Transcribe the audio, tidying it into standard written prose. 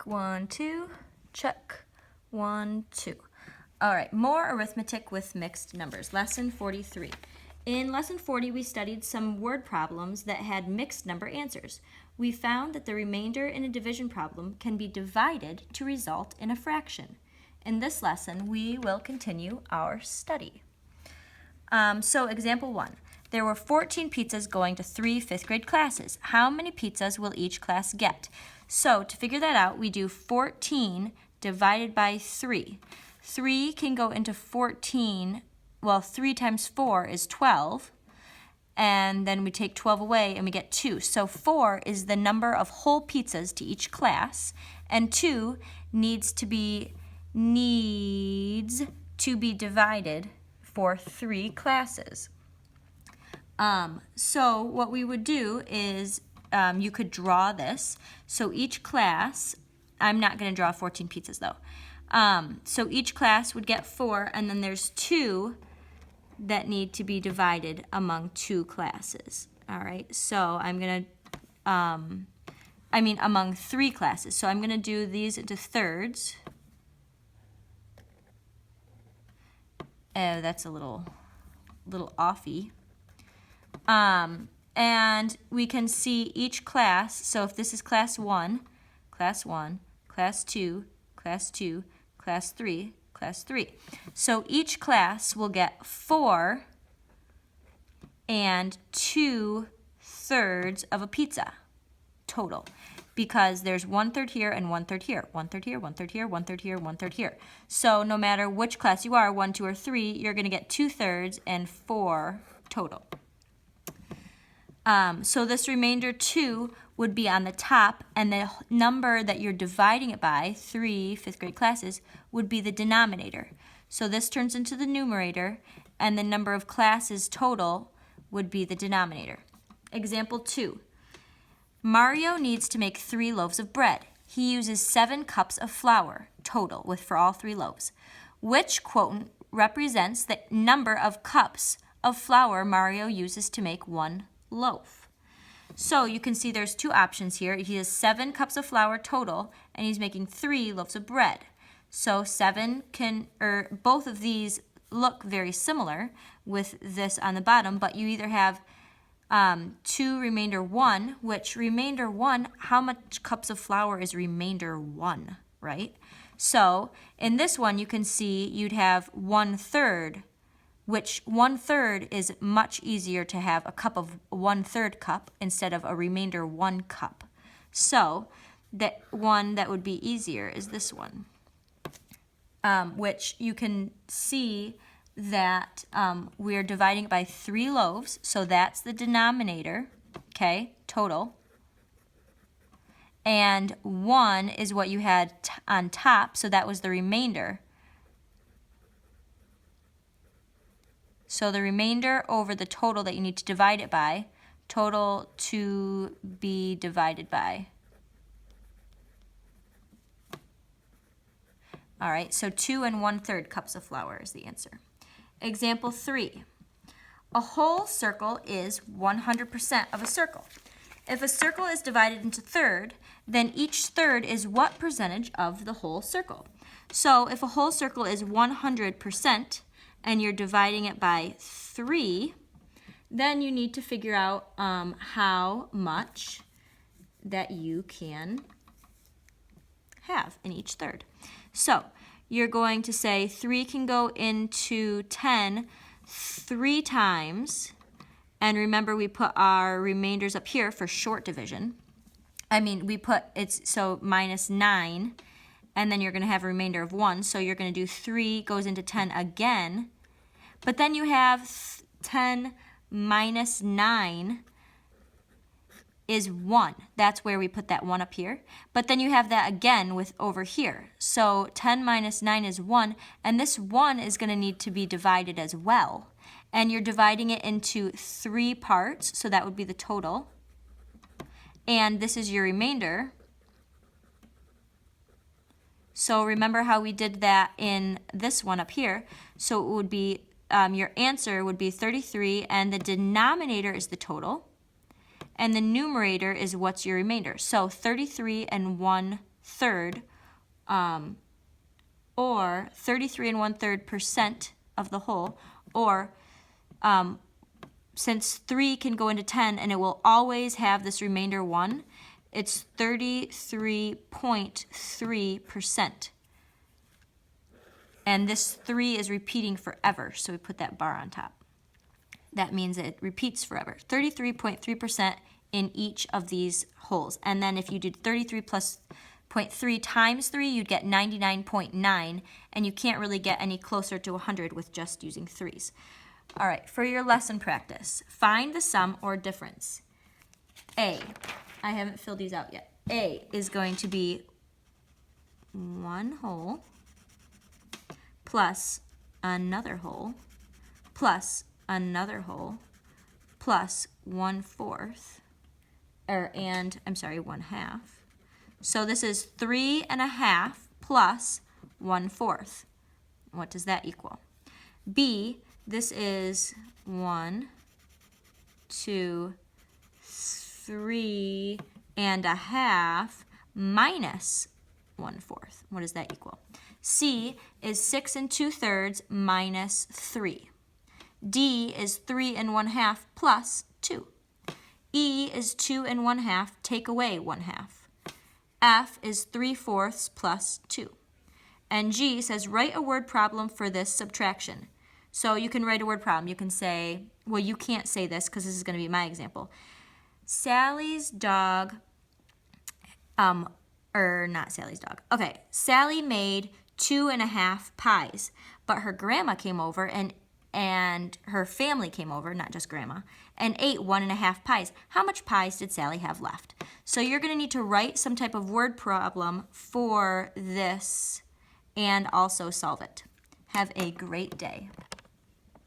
Check, 1, 2. Check, 1, 2. All right, more arithmetic with mixed numbers. Lesson 43. In lesson 40, we studied some word problems that had mixed number answers. We found that the remainder in a division problem can be divided to result in a fraction. In this lesson, we will continue our study. So example 1. There were 14 pizzas going to 3 fifth grade classes. How many pizzas will each class get? So to figure that out, we do 14 divided by 3. 3 can go into 14, well, 3 times 4 is 12, and then we take 12 away and we get 2. So 4 is the number of whole pizzas to each class, and 2 needs to be divided for 3 classes. So what we would do is you could draw this. So each class, I'm not going to draw 14 pizzas though. So each class would get 4, and then there's 2 that need to be divided among 2 classes. All right, so I'm going to, among 3 classes. So I'm going to do these into thirds. Oh, that's a little offy. And we can see each class. So if this is class 1, class 1, class 2, class 2, class 3, class 3. So each class will get 4 and 2/3 of a pizza total, because there's 1/3 here and 1/3 here, 1/3 here, 1/3 here, 1/3 here, 1/3 here. So no matter which class you are, 1, 2, or 3, you're going to get 2/3 and 4 total. So this remainder 2 would be on the top, and the number that you're dividing it by, 3 fifth grade classes, would be the denominator. So this turns into the numerator, and the number of classes total would be the denominator. Example 2. Mario needs to make 3 loaves of bread. He uses 7 cups of flour total for all 3 loaves. Which quotient represents the number of cups of flour Mario uses to make 1 loaf? So you can see there's 2 options here. He has 7 cups of flour total, and he's making 3 loaves of bread. So both of these look very similar with this on the bottom, but you either have 2 remainder 1, which remainder 1, how much cups of flour is remainder 1, right? So in this one, you can see you'd have 1/3, which 1/3 is much easier to have a cup of 1/3 cup instead of a remainder 1 cup. So the one that would be easier is this one, which you can see that we're dividing it by 3 loaves, so that's the denominator, okay, total. And 1 is what you had on top, so that was the remainder. So the remainder over the total that you need to divide it by, total to be divided by. All right, so 2 and 1/3 cups of flour is the answer. Example 3. A whole circle is 100% of a circle. If a circle is divided into third, then each third is what percentage of the whole circle? So if a whole circle is 100%, and you're dividing it by 3, then you need to figure out how much that you can have in each third. So you're going to say 3 can go into 10 3 times, and remember we put our remainders up here for short division. So minus 9, and then you're going to have a remainder of 1, so you're going to do 3 goes into 10 again, but then you have 10 minus 9 is 1. That's where we put that 1 up here. But then you have that again with over here. So 10 minus 9 is 1, and this 1 is going to need to be divided as well. And you're dividing it into 3 parts, so that would be the total. And this is your remainder. So remember how we did that in this one up here. So it would be, your answer would be 33, and the denominator is the total. And the numerator is what's your remainder. So 33 and 1 third, or 33 1/3% of the whole, or since 3 can go into 10 and it will always have this remainder 1, it's 33.3%. And this 3 is repeating forever, so we put that bar on top. That means it repeats forever. 33.3% in each of these wholes. And then if you did 33 plus 0.3 times 3, you'd get 99.9, and you can't really get any closer to 100 with just using 3s. All right, for your lesson practice, find the sum or difference. A, I haven't filled these out yet. A is going to be 1 whole plus another whole plus another whole plus 1/4, and 1/2. So this is 3.5 plus 1/4. What does that equal? B, this is 1, 2, 3.5 minus 1/4. What does that equal? C is 6 2/3 minus 3. D is 3 1/2 plus 2. E is 2 1/2, take away 1/2. F is 3/4 plus 2. And G says write a word problem for this subtraction. So you can write a word problem. You can say, well, you can't say this because this is going to be my example. Sally's dog, not Sally's dog. Okay, Sally made 2.5 pies, but her grandma came over and her family came over, not just grandma, and ate 1.5 pies. How much pies did Sally have left? So you're going to need to write some type of word problem for this and also solve it. Have a great day.